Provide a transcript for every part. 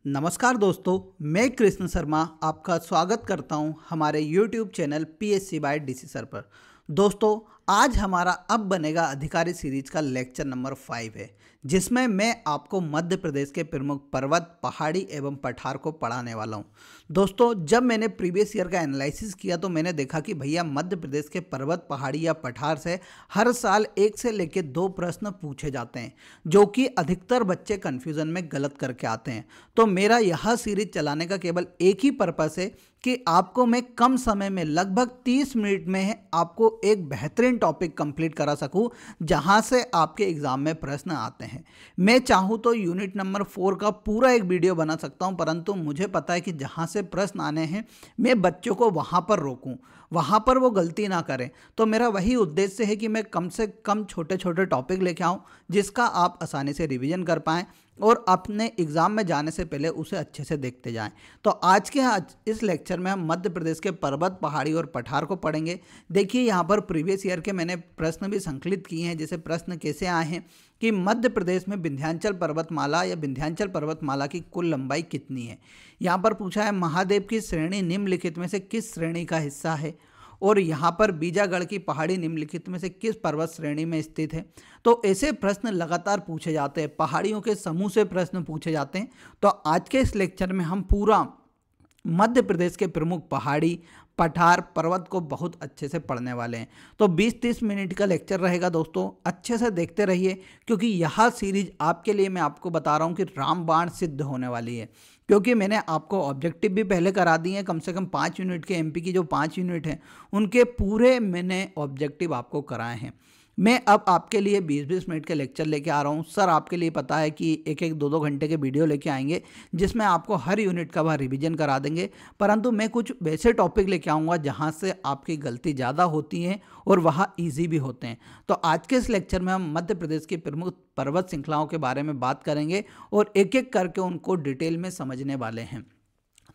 नमस्कार दोस्तों, मैं कृष्ण शर्मा आपका स्वागत करता हूं हमारे YouTube channel PSC by DC sir पर। दोस्तों, आज हमारा अब बनेगा अधिकारी सीरीज का लेक्चर नंबर 5 है, जिसमें मैं आपको मध्य प्रदेश के प्रमुख पर्वत, पहाड़ी एवं पठार को पढ़ाने वाला हूं। दोस्तों, जब मैंने प्रीवियस ईयर का एनालिसिस किया तो मैंने देखा कि भैया मध्य प्रदेश के पर्वत, पहाड़ी या पठार से हर साल 1 से लेकर 2 प्रश्न पूछे जाते हैं, जो कि अधिकतर बच्चे कन्फ्यूजन में गलत करके आते हैं। तो मेरा यह सीरीज चलाने का केवल एक ही पर्पस है कि आपको मैं कम समय में लगभग 30 मिनट में आपको एक बेहतरीन टॉपिक कंप्लीट करा सकूं, जहां से आपके एग्जाम में प्रश्न आते हैं। मैं चाहूं तो यूनिट नंबर 4 का पूरा एक वीडियो बना सकता हूं, परंतु मुझे पता है कि जहां से प्रश्न आने हैं मैं बच्चों को वहां पर रोकूं, वहां पर वो गलती ना करें। तो मेरा वही उद्देश्य है कि मैं कम से कम छोटे छोटे टॉपिक लेके आऊं, जिसका आप आसानी से रिवीजन कर पाएं और अपने एग्ज़ाम में जाने से पहले उसे अच्छे से देखते जाएं। तो आज इस लेक्चर में हम मध्य प्रदेश के पर्वत, पहाड़ी और पठार को पढ़ेंगे। देखिए, यहाँ पर प्रीवियस ईयर के मैंने प्रश्न भी संकलित किए हैं। जैसे प्रश्न कैसे आए हैं कि मध्य प्रदेश में विंध्याचल पर्वतमाला या विंध्याचल पर्वतमाला की कुल लंबाई कितनी है। यहाँ पर पूछा है महादेव की श्रेणी निम्नलिखित में से किस श्रेणी का हिस्सा है, और यहाँ पर बीजागढ़ की पहाड़ी निम्नलिखित में से किस पर्वत श्रेणी में स्थित है। तो ऐसे प्रश्न लगातार पूछे जाते हैं, पहाड़ियों के समूह से प्रश्न पूछे जाते हैं। तो आज के इस लेक्चर में हम पूरा मध्य प्रदेश के प्रमुख पहाड़ी, पठार, पर्वत को बहुत अच्छे से पढ़ने वाले हैं। तो 20-30 मिनट का लेक्चर रहेगा दोस्तों, अच्छे से देखते रहिए, क्योंकि यह सीरीज आपके लिए, मैं आपको बता रहा हूँ कि रामबाण सिद्ध होने वाली है। क्योंकि मैंने आपको ऑब्जेक्टिव भी पहले करा दिए हैं, कम से कम 5 यूनिट के एमपी की जो 5 यूनिट हैं उनके पूरे मैंने ऑब्जेक्टिव आपको कराए हैं। मैं अब आपके लिए 20-20 मिनट के लेक्चर लेके आ रहा हूँ। सर आपके लिए पता है कि 1-1, 2-2 घंटे के वीडियो लेके आएंगे, जिसमें आपको हर यूनिट का वह रिवीजन करा देंगे, परंतु मैं कुछ वैसे टॉपिक लेके आऊँगा जहाँ से आपकी गलती ज़्यादा होती है और वह ईजी भी होते हैं। तो आज के इस लेक्चर में हम मध्य प्रदेश की प्रमुख पर्वत श्रृंखलाओं के बारे में बात करेंगे और एक एक करके उनको डिटेल में समझने वाले हैं।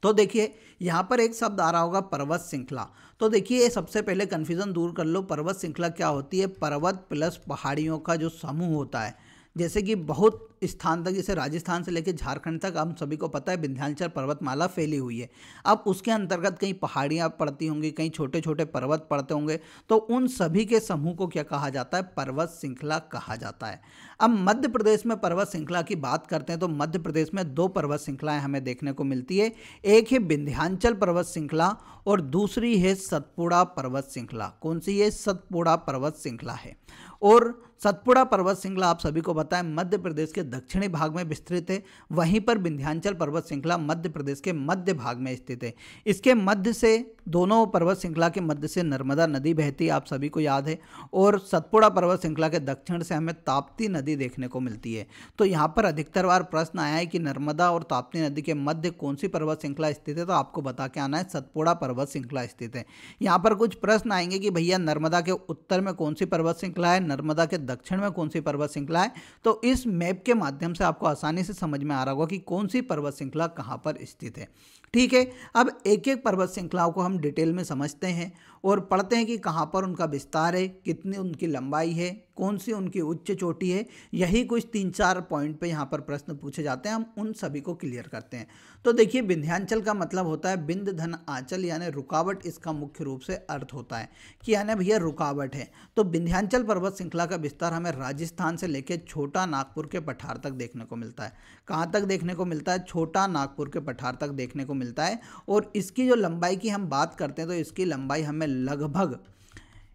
तो देखिए, यहाँ पर एक शब्द आ रहा होगा पर्वत श्रृंखला। तो देखिए, सबसे पहले कन्फ्यूज़न दूर कर लो। पर्वत श्रृंखला क्या होती है? पर्वत प्लस पहाड़ियों का जो समूह होता है। जैसे कि बहुत स्थान तक, जैसे राजस्थान से लेकर झारखंड तक हम सभी को पता है विंध्याचल पर्वतमाला फैली हुई है। अब उसके अंतर्गत कई पहाड़ियाँ पड़ती होंगी, कई छोटे छोटे पर्वत पड़ते होंगे, तो उन सभी के समूह को क्या कहा जाता है? पर्वत श्रृंखला कहा जाता है। अब मध्य प्रदेश में पर्वत श्रृंखला की बात करते हैं तो मध्य प्रदेश में 2 पर्वत श्रृंखलाएं हमें देखने को मिलती है। एक है विंध्याचल पर्वत श्रृंखला और दूसरी है सतपुड़ा पर्वत श्रृंखला। कौन सी है? सतपुड़ा पर्वत श्रृंखला है। और सतपुड़ा पर्वत श्रृंखला आप सभी को पता है मध्य प्रदेश के दक्षिणी भाग में विस्तृत है। वहीं पर विंध्याचल पर्वत श्रृंखला मध्य प्रदेश के मध्य भाग में स्थित है। इसके मध्य से, दोनों पर्वत श्रृंखला के मध्य से नर्मदा नदी बहती है, आप सभी को याद है। और सतपुड़ा पर्वत श्रृंखला के दक्षिण से हमें ताप्ती नदी देखने को मिलती है। तो यहाँ पर अधिकतर बार प्रश्न आया है कि नर्मदा और ताप्ती नदी के मध्य कौन सी पर्वत श्रृंखला स्थित है, तो आपको बता के आना है सतपुड़ा पर्वत श्रृंखला स्थित है। यहाँ पर कुछ प्रश्न आएंगे कि भैया नर्मदा के उत्तर में कौन सी पर्वत श्रृंखला है, नर्मदा के दक्षिण में कौन सी पर्वत श्रृंखला है। तो इस मैप के माध्यम से आपको आसानी से समझ में आ रहा होगा कि कौन सी पर्वत श्रृंखला कहाँ पर स्थित है। ठीक है, अब एक एक पर्वत श्रृंखलाओं को हम डिटेल में समझते हैं और पढ़ते हैं कि कहाँ पर उनका विस्तार है, कितनी उनकी लंबाई है, कौन सी उनकी उच्च चोटी है। यही कुछ 3-4 पॉइंट पे यहाँ पर प्रश्न पूछे जाते हैं, हम उन सभी को क्लियर करते हैं। तो देखिए, विंध्याचल का मतलब होता है बिंद धन आंचल, यानी रुकावट। इसका मुख्य रूप से अर्थ होता है कि यानी भैया रुकावट है। तो विंध्याचल पर्वत श्रृंखला का विस्तार हमें राजस्थान से लेकर छोटा नागपुर के पठार तक देखने को मिलता है। कहाँ तक देखने को मिलता है? छोटा नागपुर के पठार तक देखने को मिलता है। और इसकी जो लंबाई की हम बात करते हैं तो इसकी लंबाई हमें लगभग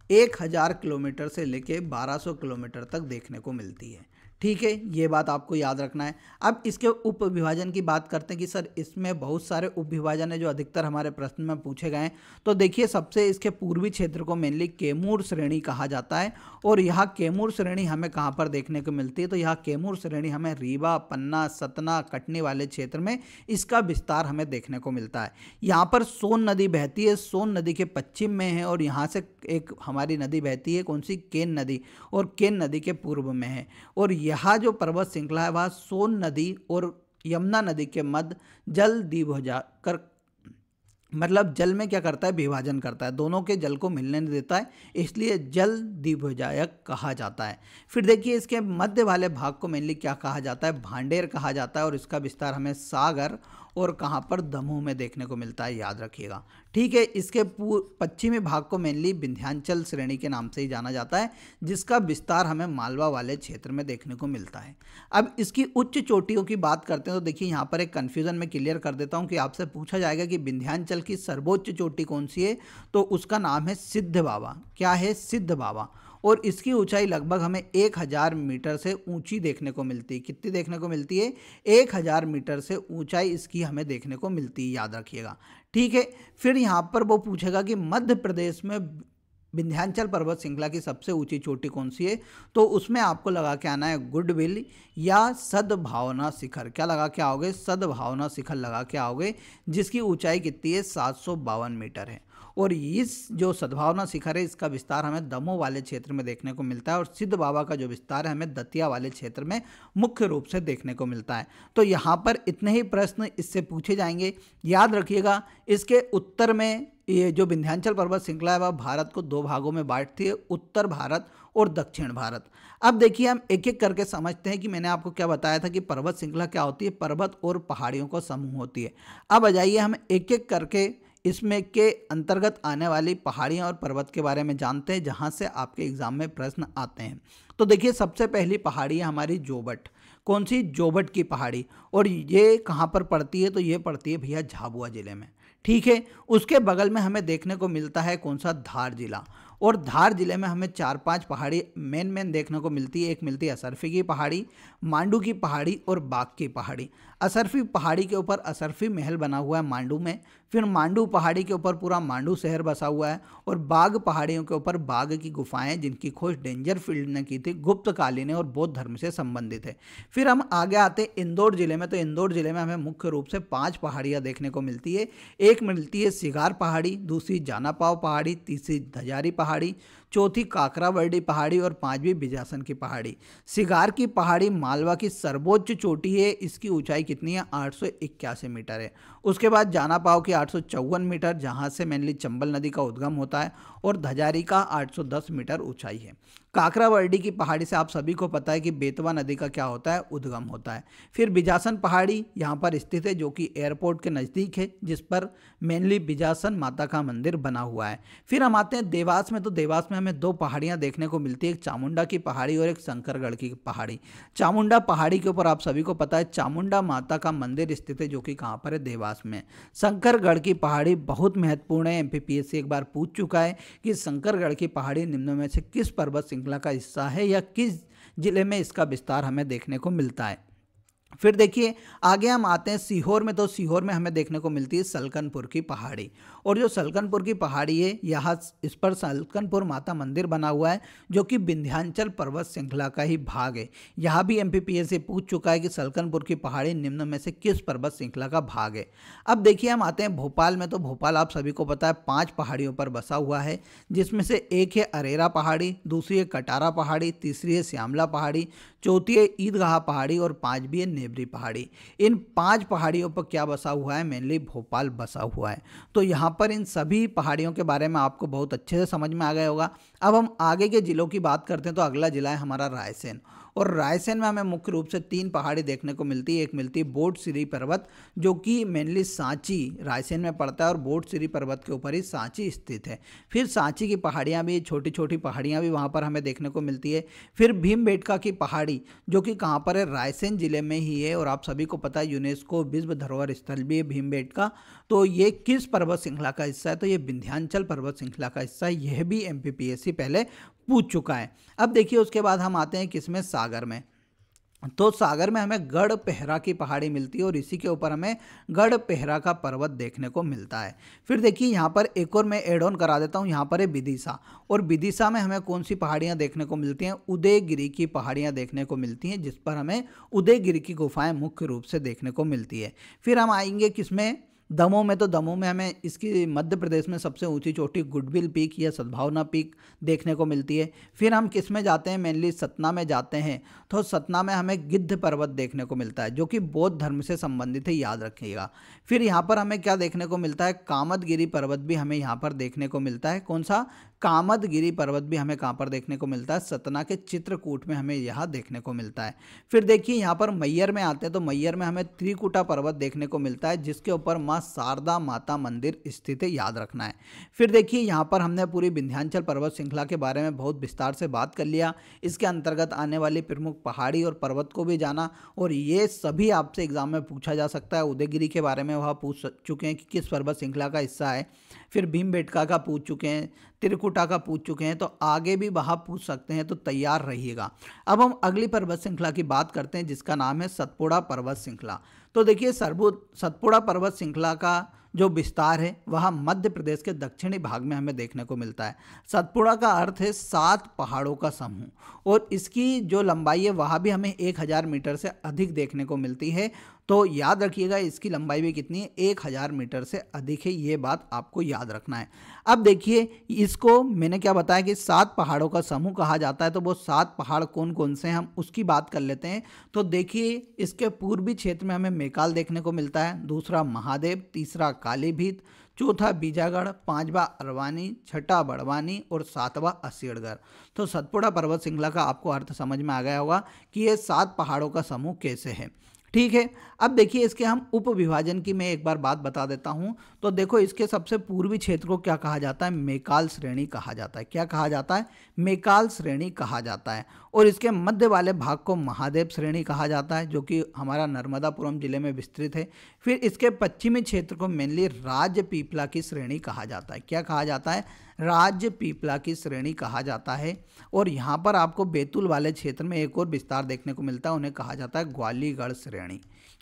1000 किलोमीटर से लेके 1200 किलोमीटर तक देखने को मिलती है। ठीक है, ये बात आपको याद रखना है। अब इसके उप विभाजन की बात करते हैं कि सर इसमें बहुत सारे उप विभाजन है जो अधिकतर हमारे प्रश्न में पूछे गए हैं। तो देखिए, सबसे इसके पूर्वी क्षेत्र को मेनली कैमूर श्रेणी कहा जाता है। और यहाँ कैमूर श्रेणी हमें कहाँ पर देखने को मिलती है? तो यहाँ कैमूर श्रेणी हमें रीवा, पन्ना, सतना, कटनी वाले क्षेत्र में इसका विस्तार हमें देखने को मिलता है। यहाँ पर सोन नदी बहती है, सोन नदी के पश्चिम में है, और यहाँ से एक हमारी नदी बहती है, कौन सी? केन नदी, और केन नदी के पूर्व में है। और यह जो पर्वत श्रृंखला है वह सोन नदी और यमुना नदी के मध्य जल द्विभुजाकार मतलब जल में क्या करता है, विभाजन करता है, दोनों के जल को मिलने नहीं देता है, इसलिए जल द्विभुजायक कहा जाता है। फिर देखिए इसके मध्य वाले भाग को मेनली क्या कहा जाता है, भांडेर कहा जाता है, और इसका विस्तार हमें सागर और कहाँ पर, दमोह में देखने को मिलता है, याद रखिएगा। ठीक है, इसके पश्चिमी भाग को मेनली विंध्याचल श्रेणी के नाम से ही जाना जाता है, जिसका विस्तार हमें मालवा वाले क्षेत्र में देखने को मिलता है। अब इसकी उच्च चोटियों की बात करते हैं तो देखिए यहाँ पर एक कन्फ्यूजन में क्लियर कर देता हूँ कि आपसे पूछा जाएगा कि विंध्याचल की सर्वोच्च चोटी कौन सी है, तो उसका नाम है सिद्ध बाबा। क्या है, सिद्ध बाबा। और इसकी ऊंचाई लगभग हमें 1000 मीटर से ऊंची देखने को मिलती है। कितनी देखने को मिलती है, 1000 मीटर से ऊंचाई इसकी हमें देखने को मिलती है, याद रखिएगा। ठीक है, फिर यहाँ पर वो पूछेगा कि मध्य प्रदेश में विंध्याचल पर्वत श्रृंखला की सबसे ऊंची चोटी कौन सी है, तो उसमें आपको लगा के आना है गुडविल या सद्भावना शिखर। क्या लगा के आओगे, सद्भावना शिखर लगा के आओगे, जिसकी ऊंचाई कितनी है, 752 मीटर है। और इस जो सद्भावना शिखर है इसका विस्तार हमें दमोह वाले क्षेत्र में देखने को मिलता है, और सिद्ध बाबा का जो विस्तार है हमें दतिया वाले क्षेत्र में मुख्य रूप से देखने को मिलता है। तो यहाँ पर इतने ही प्रश्न इससे पूछे जाएंगे, याद रखिएगा। इसके उत्तर में ये जो विंध्याचल पर्वत श्रृंखला है वह भारत को 2 भागों में बांटती है, उत्तर भारत और दक्षिण भारत। अब देखिए हम एक एक करके समझते हैं कि मैंने आपको क्या बताया था कि पर्वत श्रृंखला क्या होती है, पर्वत और पहाड़ियों का समूह होती है। अब आ जाइए हम एक एक करके इसमें के अंतर्गत आने वाली पहाड़ियाँ और पर्वत के बारे में जानते हैं, जहाँ से आपके एग्जाम में प्रश्न आते हैं। तो देखिए सबसे पहली पहाड़ी है हमारी जोबट। कौन सी, जोबट की पहाड़ी। और ये कहाँ पर पड़ती है, तो ये पड़ती है भैया झाबुआ जिले में। ठीक है, उसके बगल में हमें देखने को मिलता है कौन सा, धार जिला। और धार जिले में हमें 4-5 पहाड़ी मेन देखने को मिलती है। एक मिलती है असरफी की पहाड़ी, मांडू की पहाड़ी और बाग की पहाड़ी। असरफी पहाड़ी के ऊपर असरफी महल बना हुआ है मांडू में, फिर मांडू पहाड़ी के ऊपर पूरा मांडू शहर बसा हुआ है, और बाग पहाड़ियों के ऊपर बाग की गुफाएं, जिनकी खोज डेंजर फील्ड ने की थी, गुप्तकालीन और बौद्ध धर्म से संबंधित है। फिर हम आगे आते हैं इंदौर जिले में। तो इंदौर जिले में हमें मुख्य रूप से 5 पहाड़ियाँ देखने को मिलती है। एक मिलती है सिगार पहाड़ी, दूसरी जानापाव पहाड़ी, तीसरी धजारी पहाड़ी, चौथी काकरावर्डी पहाड़ी और 5वीं बिजासन की पहाड़ी। सिगार की पहाड़ी मालवा की सर्वोच्च चोटी है, इसकी ऊंचाई कितनी है, 881 मीटर है। उसके बाद जानापाव की 854 मीटर, जहां से मेनली चंबल नदी का उद्गम होता है, और धजारी का 810 मीटर ऊंचाई है। काकरावर्डी की पहाड़ी से आप सभी को पता है कि बेतवा नदी का क्या होता है, उद्गम होता है। फिर बिजासन पहाड़ी यहाँ पर स्थित है, जो कि एयरपोर्ट के नज़दीक है, जिस पर मेनली बिजासन माता का मंदिर बना हुआ है। फिर हम आते हैं देवास में। तो देवास में हमें 2 पहाड़ियाँ देखने को मिलती है, एक चामुंडा की पहाड़ी और एक शंकरगढ़ की पहाड़ी। चामुंडा पहाड़ी के ऊपर आप सभी को पता है चामुंडा माता का मंदिर स्थित है, जो कि कहाँ पर है, देवास में। शंकरगढ़ की पहाड़ी बहुत महत्वपूर्ण है, MPPSC एक बार पूछ चुका है कि शंकरगढ़ की पहाड़ी निम्न में से किस पर्वत श्रृंखला का हिस्सा है, या किस जिले में इसका विस्तार हमें देखने को मिलता है। फिर देखिए आगे हम आते हैं सीहोर में। तो सीहोर में हमें देखने को मिलती है सलकनपुर की पहाड़ी। और जो सलकनपुर की पहाड़ी है, यहाँ इस पर सलकनपुर माता मंदिर बना हुआ है, जो कि विंध्याचल पर्वत श्रृंखला का ही भाग है। यहाँ भी MPPSC पूछ चुका है कि सलकनपुर की पहाड़ी निम्न में से किस पर्वत श्रृंखला का भाग है। अब देखिए हम आते हैं भोपाल में। तो भोपाल आप सभी को पता है 5 पहाड़ियों पर बसा हुआ है, जिसमें से एक है अरेरा पहाड़ी, दूसरी है कटारा पहाड़ी, तीसरी है श्यामला पहाड़ी, चौथी है ईदगाह पहाड़ी और 5वीं है नेवरी पहाड़ी। इन 5 पहाड़ियों पर क्या बसा हुआ है, मेनली भोपाल बसा हुआ है। तो यहाँ पर इन सभी पहाड़ियों के बारे में आपको बहुत अच्छे से समझ में आ गया होगा। अब हम आगे के जिलों की बात करते हैं। तो अगला जिला है हमारा रायसेन। और रायसेन में हमें मुख्य रूप से 3 पहाड़ी देखने को मिलती है। एक मिलती है बोटसिरी पर्वत, जो कि मेनली सांची रायसेन में पड़ता है, और बोटसिरी पर्वत के ऊपर ही सांची स्थित है। फिर सांची की पहाड़ियाँ भी, छोटी छोटी पहाड़ियाँ भी वहाँ पर हमें देखने को मिलती है। फिर भीमबेटका की पहाड़ी, जो कि कहाँ पर है, रायसेन जिले में ही है, और आप सभी को पता है यूनेस्को विश्व धरोहर स्थल भी है भीमबेटका। तो ये किस पर्वत श्रृंखला का हिस्सा है, तो ये विंध्याचल पर्वत श्रृंखला का हिस्सा है। यह भी MPPSC पहले पूछ चुका है। अब देखिए उसके बाद हम आते हैं किसमें, सागर में। तो सागर में हमें गढ़ पेहरा की पहाड़ी मिलती है, और इसी के ऊपर हमें गढ़ पेहरा का पर्वत देखने को मिलता है। फिर देखिए यहाँ पर एक और मैं एड ऑन करा देता हूँ, यहाँ पर है विदिशा। और विदिशा में हमें कौन सी पहाड़ियाँ देखने को मिलती हैं, उदयगिरी की पहाड़ियाँ देखने को मिलती हैं, जिस पर हमें उदयगिरी की गुफाएँ मुख्य रूप से देखने को मिलती है। फिर हम आएंगे किसमें, दमोह में हमें इसकी मध्य प्रदेश में सबसे ऊंची चोटी गुडविल पीक या सद्भावना पीक देखने को मिलती है। फिर हम किस में जाते हैं, मेनली सतना में जाते हैं, तो सतना में हमें गिद्ध पर्वत देखने को मिलता है जो कि बौद्ध धर्म से संबंधित है, याद रखिएगा। फिर यहाँ पर हमें क्या देखने को मिलता है, कामदगिरी पर्वत भी हमें यहाँ पर देखने को मिलता है। कौन सा, कामदगिरी पर्वत भी हमें कहाँ पर देखने को मिलता है, सतना के चित्रकूट में हमें यह देखने को मिलता है। फिर देखिए यहाँ पर मैयर में आते हैं तो मैयर में हमें त्रिकुटा पर्वत देखने को मिलता है जिसके ऊपर माँ शारदा माता मंदिर स्थित है, याद रखना है। फिर देखिए यहाँ पर हमने पूरी विंध्याचल पर्वत श्रृंखला के बारे में बहुत विस्तार से बात कर लिया, इसके अंतर्गत आने वाली प्रमुख पहाड़ी और पर्वत को भी जाना, और ये सभी आपसे एग्जाम में पूछा जा सकता है। उदयगिरी के बारे में वह पूछ चुके हैं कि किस पर्वत श्रृंखला का हिस्सा है, फिर भीमबेटका का पूछ चुके हैं, त्रिकुटा का पूछ चुके हैं, तो आगे भी वहाँ पूछ सकते हैं, तो तैयार रहिएगा। अब हम अगली पर्वत श्रृंखला की बात करते हैं जिसका नाम है सतपुड़ा पर्वत श्रृंखला। तो देखिए सतपुड़ा पर्वत श्रृंखला का जो विस्तार है वह मध्य प्रदेश के दक्षिणी भाग में हमें देखने को मिलता है। सतपुड़ा का अर्थ है 7 पहाड़ों का समूह, और इसकी जो लंबाई है वह भी हमें 1000 मीटर से अधिक देखने को मिलती है। तो याद रखिएगा इसकी लंबाई भी कितनी है, 1000 मीटर से अधिक है, ये बात आपको याद रखना है। अब देखिए इसको मैंने क्या बताया कि 7 पहाड़ों का समूह कहा जाता है, तो वो 7 पहाड़ कौन कौन से हैं हम उसकी बात कर लेते हैं। तो देखिए इसके पूर्वी क्षेत्र में हमें मैकाल देखने को मिलता है, दूसरा महादेव, तीसरा कालीभीत, चौथा बीजागढ़, 5वां अरवानी, 6वां बड़वानी और 7वां असीगढ़। तो सतपुड़ा पर्वत श्रृंखला का आपको अर्थ समझ में आ गया होगा कि ये 7 पहाड़ों का समूह कैसे है। ठीक है, अब देखिए इसके हम उप विभाजन की मैं एक बार बात बता देता हूं। तो देखो इसके सबसे पूर्वी क्षेत्र को क्या कहा जाता है, मैकाल श्रेणी कहा जाता है। क्या कहा जाता है, मैकाल श्रेणी कहा जाता है। और इसके मध्य वाले भाग को महादेव श्रेणी कहा जाता है जो कि हमारा नर्मदापुरम जिले में विस्तृत है। फिर इसके पश्चिमी क्षेत्र को मेनली राजपीपला की श्रेणी कहा जाता है। क्या कहा जाता है, राजपीपला की श्रेणी कहा जाता है। और यहाँ पर आपको बैतूल वाले क्षेत्र में एक और विस्तार देखने को मिलता है, उन्हें कहा जाता है ग्वालीगढ़ श्रेणी।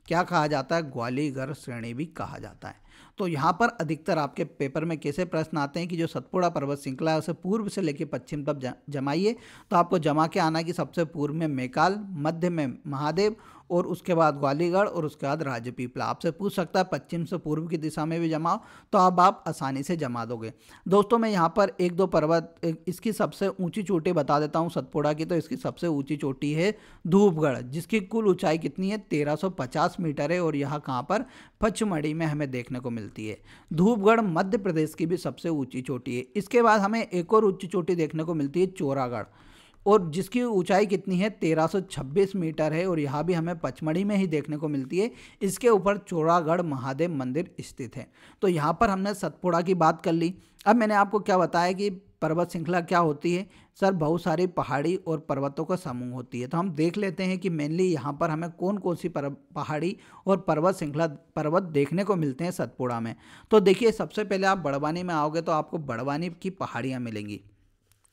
क्या कहा जाता है, ग्वालीगढ़ श्रेणी भी कहा जाता है। तो यहाँ पर अधिकतर आपके पेपर में कैसे प्रश्न आते हैं कि जो सतपुड़ा पर्वत श्रृंखला है उसे पूर्व से लेकर पश्चिम तक जमाइए। तो आपको जमा के आना कि सबसे पूर्व में मैकाल, मध्य में महादेव, और उसके बाद ग्वालीगढ़, और उसके बाद राजपीपला। आपसे पूछ सकता है पश्चिम से पूर्व की दिशा में भी जमाओ, तो अब आप आसानी से जमा दोगे। दोस्तों मैं यहाँ पर 1-2 पर्वत, इसकी सबसे ऊंची चोटी बता देता हूँ सतपुड़ा की। तो इसकी सबसे ऊंची चोटी है धूपगढ़ जिसकी कुल ऊंचाई कितनी है, 1350 मीटर है, और यहाँ कहाँ पर, पचमढ़ी में हमें देखने को मिलती है। धूपगढ़ मध्य प्रदेश की भी सबसे ऊंची चोटी है। इसके बाद हमें एक और ऊंची चोटी देखने को मिलती है चौरागढ़, और जिसकी ऊंचाई कितनी है, 1326 मीटर है, और यहाँ भी हमें पचमढ़ी में ही देखने को मिलती है। इसके ऊपर चौरागढ़ महादेव मंदिर स्थित है। तो यहाँ पर हमने सतपुड़ा की बात कर ली। अब मैंने आपको क्या बताया कि पर्वत श्रृंखला क्या होती है, सर बहुत सारी पहाड़ी और पर्वतों का समूह होती है। तो हम देख लेते हैं कि मेनली यहाँ पर हमें कौन कौन सी पहाड़ी और पर्वत श्रृंखला पर्वत देखने को मिलते हैं सतपुड़ा में। तो देखिए सबसे पहले आप बड़वानी में आओगे तो आपको बड़वानी की पहाड़ियाँ मिलेंगी।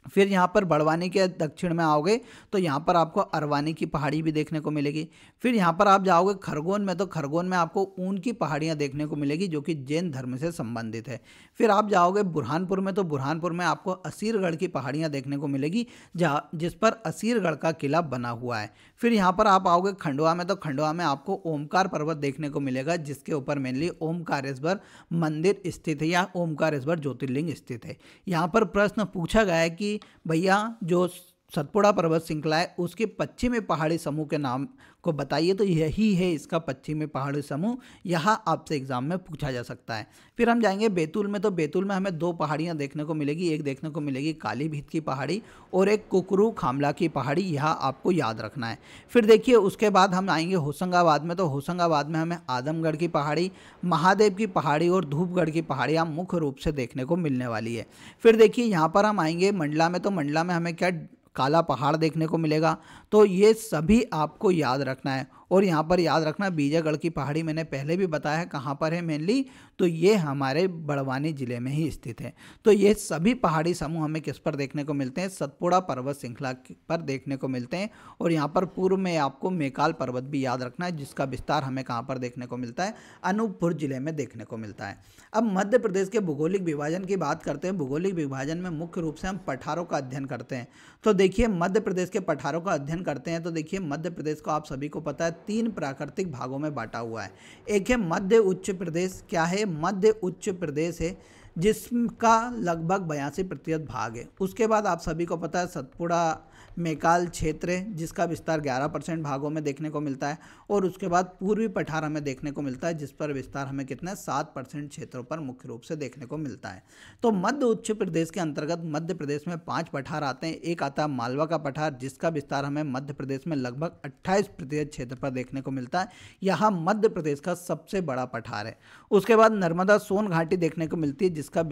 फिर यहाँ पर बड़वानी के दक्षिण में आओगे तो यहाँ पर आपको अरवानी की पहाड़ी भी देखने को मिलेगी। फिर यहाँ पर आप जाओगे खरगोन में, तो खरगोन में आपको ऊन की पहाड़ियाँ देखने को मिलेगी जो कि जैन धर्म से संबंधित है। फिर आप जाओगे बुरहानपुर में, तो बुरहानपुर में आपको असीरगढ़ की पहाड़ियाँ देखने को मिलेगी जिस पर असीरगढ़ का किला बना हुआ है। फिर यहाँ पर आप आओगे खंडवा में, तो खंडवा में आपको ओमकार पर्वत देखने को मिलेगा जिसके ऊपर मेनली ओमकारेश्वर मंदिर स्थित है या ओमकारेश्वर ज्योतिर्लिंग स्थित है। यहाँ पर प्रश्न पूछा गया है कि भैया जो सतपुड़ा पर्वत श्रृंखला है उसके पश्चिमी पहाड़ी समूह के नाम को बताइए, तो यही है इसका पश्चिमी पहाड़ी समूह। यहाँ आपसे एग्जाम में पूछा जा सकता है। फिर हम जाएंगे बैतूल में, तो बैतूल में हमें 2 पहाड़ियाँ देखने को मिलेगी। एक देखने को मिलेगी कालीभीत की पहाड़ी और एक कुकरू खामला की पहाड़ी, यहाँ आपको याद रखना है। फिर देखिए उसके बाद हम आएंगे होशंगाबाद में, तो होशंगाबाद में हमें आदमगढ़ की पहाड़ी, महादेव की पहाड़ी और धूपगढ़ की पहाड़ियाँ मुख्य रूप से देखने को मिलने वाली है। फिर देखिए यहाँ पर हम आएंगे मंडला में, तो मंडला में हमें क्या काला पहाड़ देखने को मिलेगा। तो ये सभी आपको याद रखना है। और यहाँ पर याद रखना बीजागढ़ की पहाड़ी मैंने पहले भी बताया है कहाँ पर है मेनली, तो ये हमारे बड़वानी जिले में ही स्थित है। तो ये सभी पहाड़ी समूह हमें किस पर देखने को मिलते हैं, सतपुड़ा पर्वत श्रृंखला पर देखने को मिलते हैं। और यहाँ पर पूर्व में आपको मैकाल पर्वत भी याद रखना है जिसका विस्तार हमें कहाँ पर देखने को मिलता है, अनूपपुर जिले में देखने को मिलता है। अब मध्य प्रदेश के भौगोलिक विभाजन की बात करते हैं। भौगोलिक विभाजन में मुख्य रूप से हम पठारों का अध्ययन करते हैं। तो देखिए मध्य प्रदेश के पठारों का अध्ययन करते हैं। तो देखिए मध्य प्रदेश को आप सभी को पता है तीन प्राकृतिक भागों में बांटा हुआ है। एक है मध्य उच्च प्रदेश, क्या है, मध्य उच्च प्रदेश है, जिसका लगभग 82% भाग है। उसके बाद आप सभी को पता है सतपुड़ा मैकाल क्षेत्र है, जिसका विस्तार 11% भागों में देखने को मिलता है। और उसके बाद पूर्वी पठार हमें देखने को मिलता है, जिस पर विस्तार हमें कितना 7% क्षेत्रों पर मुख्य रूप से देखने को मिलता है। तो मध्य उच्च प्रदेश के अंतर्गत मध्य प्रदेश में 5 पठार आते हैं। एक आता है मालवा का पठार, जिसका विस्तार हमें मध्य प्रदेश में लगभग 28% क्षेत्र पर देखने को मिलता है। यहाँ मध्य प्रदेश का सबसे बड़ा पठार है। उसके बाद नर्मदा सोन घाटी देखने को मिलती है, जिसका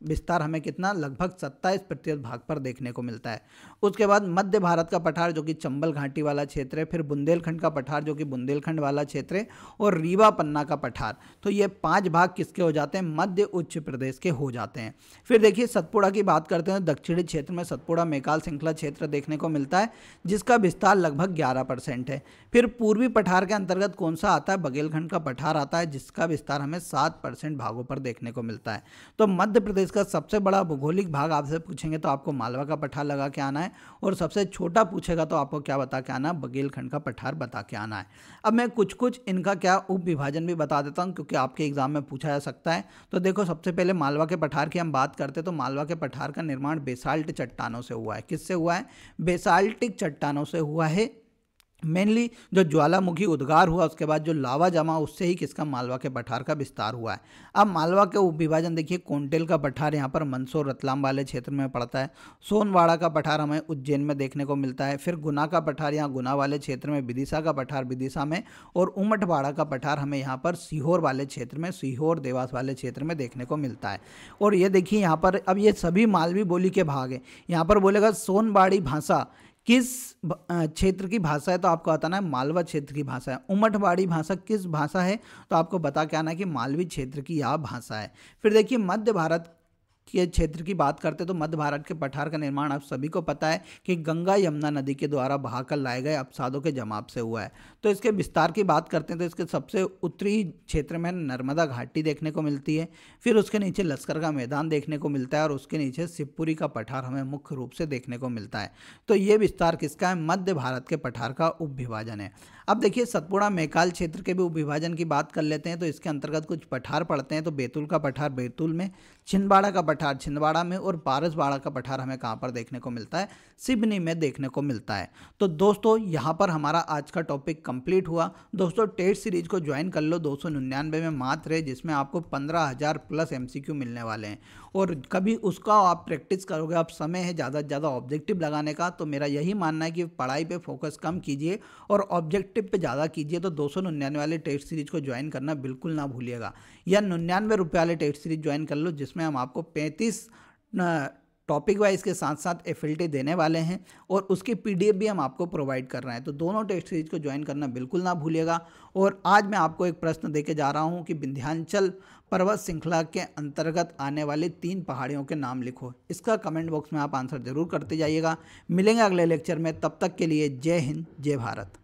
विस्तार हमें कितना लगभग 27% भाग पर देखने को मिलता है। उसके बाद मध्य भारत का पठार जो कि चंबल घाटी वाला क्षेत्र है, फिर बुंदेलखंड का पठार जो कि बुंदेलखंड वाला क्षेत्र है, और रीवा पन्ना का पठार। तो ये 5 भाग किसके हो जाते हैं, मध्य उच्च प्रदेश के हो जाते हैं। फिर देखिए सतपुड़ा की बात करते हैं, दक्षिणी क्षेत्र में सतपुड़ा मैकाल श्रृंखला क्षेत्र देखने को मिलता है, जिसका विस्तार लगभग 11% है। फिर पूर्वी पठार के अंतर्गत कौन सा आता है, बघेलखंड का पठार आता है, जिसका विस्तार हमें 7% भागों पर देखने को मिलता है। तो मध्य प्रदेश का सबसे बड़ा भौगोलिक भाग आपसे पूछेंगे तो आपको मालवा का पठार लगा के आना है, और सबसे छोटा पूछेगा तो आपको क्या बता के आना, बघेलखंड का पठार बता के आना है। अब मैं कुछ कुछ इनका क्या उप विभाजन भी बता देता हूं, क्योंकि आपके एग्जाम में पूछा जा सकता है। तो देखो सबसे पहले मालवा के पठार की हम बात करते हैं, तो मालवा के पठार का निर्माण बेसाल्ट चट्टानों से हुआ है। किससे हुआ है, बेसाल्टिक चट्टानों से हुआ है। मेनली जो ज्वालामुखी उद्गार हुआ, उसके बाद जो लावा जमा, उससे ही किसका, मालवा के पठार का विस्तार हुआ है। अब मालवा के उपविभाजन देखिए, कोंटेल का पठार यहाँ पर मंदसौर रतलाम वाले क्षेत्र में पड़ता है। सोनवाड़ा का पठार हमें उज्जैन में देखने को मिलता है। फिर गुना का पठार यहाँ गुना वाले क्षेत्र में, विदिशा का पठार विदिशा में, और उमटवाड़ा का पठार हमें यहाँ पर सीहोर वाले क्षेत्र में, सीहोर देवास वाले क्षेत्र में देखने को मिलता है। और ये देखिए यहाँ पर अब ये सभी मालवी बोली के भाग हैं। यहाँ पर बोलेगा सोनवाड़ी भाषा किस क्षेत्र की भाषा है, तो आपको बताना है मालवा क्षेत्र की भाषा है। उमटवाड़ी भाषा किस भाषा है, तो आपको बता के आना है कि मालवी क्षेत्र की यह भाषा है। फिर देखिए मध्य भारत के क्षेत्र की बात करते हैं, तो मध्य भारत के पठार का निर्माण आप सभी को पता है कि गंगा यमुना नदी के द्वारा बहाकर लाए गए अपसादों के जमाव से हुआ है। तो इसके विस्तार की बात करते हैं, तो इसके सबसे उत्तरी क्षेत्र में नर्मदा घाटी देखने को मिलती है। फिर उसके नीचे लश्कर का मैदान देखने को मिलता है, और उसके नीचे शिवपुरी का पठार हमें मुख्य रूप से देखने को मिलता है। तो ये विस्तार किसका है, मध्य भारत के पठार का उपविभाजन है। अब देखिए सतपुड़ा मैकाल क्षेत्र के भी उपविभाजन की बात कर लेते हैं, तो इसके अंतर्गत कुछ पठार पड़ते हैं। तो बैतूल का पठार बैतूल में, छिंदवाड़ा का पठार छिंदवाड़ा में, और पारसवाड़ा का पठार हमें कहाँ पर देखने को मिलता है, सिवनी में देखने को मिलता है। तो दोस्तों यहाँ पर हमारा आज का टॉपिक कंप्लीट हुआ। दोस्तों टेट सीरीज को ज्वाइन कर लो, 299 में मात्र है, जिसमें आपको 15,000 प्लस MCQ मिलने वाले हैं। और कभी उसका आप प्रैक्टिस करोगे, आप समय है ज़्यादा से ज़्यादा ऑब्जेक्टिव लगाने का, तो मेरा यही मानना है कि पढ़ाई पे फोकस कम कीजिए और ऑब्जेक्टिव पे ज़्यादा कीजिए। तो 299 वाले टेस्ट सीरीज को ज्वाइन करना बिल्कुल ना भूलिएगा, या 99 रुपये वाले टेस्ट सीरीज ज्वाइन कर लो, जिसमें हम आपको 35 टॉपिक वाइज के साथ साथ FLT देने वाले हैं, और उसकी PDF भी हम आपको प्रोवाइड कर रहे हैं। तो दोनों टेस्ट सीरीज को ज्वाइन करना बिल्कुल ना भूलिएगा। और आज मैं आपको एक प्रश्न देके जा रहा हूं कि विंध्याचल पर्वत श्रृंखला के अंतर्गत आने वाली 3 पहाड़ियों के नाम लिखो। इसका कमेंट बॉक्स में आप आंसर जरूर करते जाइएगा। मिलेंगे अगले लेक्चर में, तब तक के लिए जय हिंद जय भारत।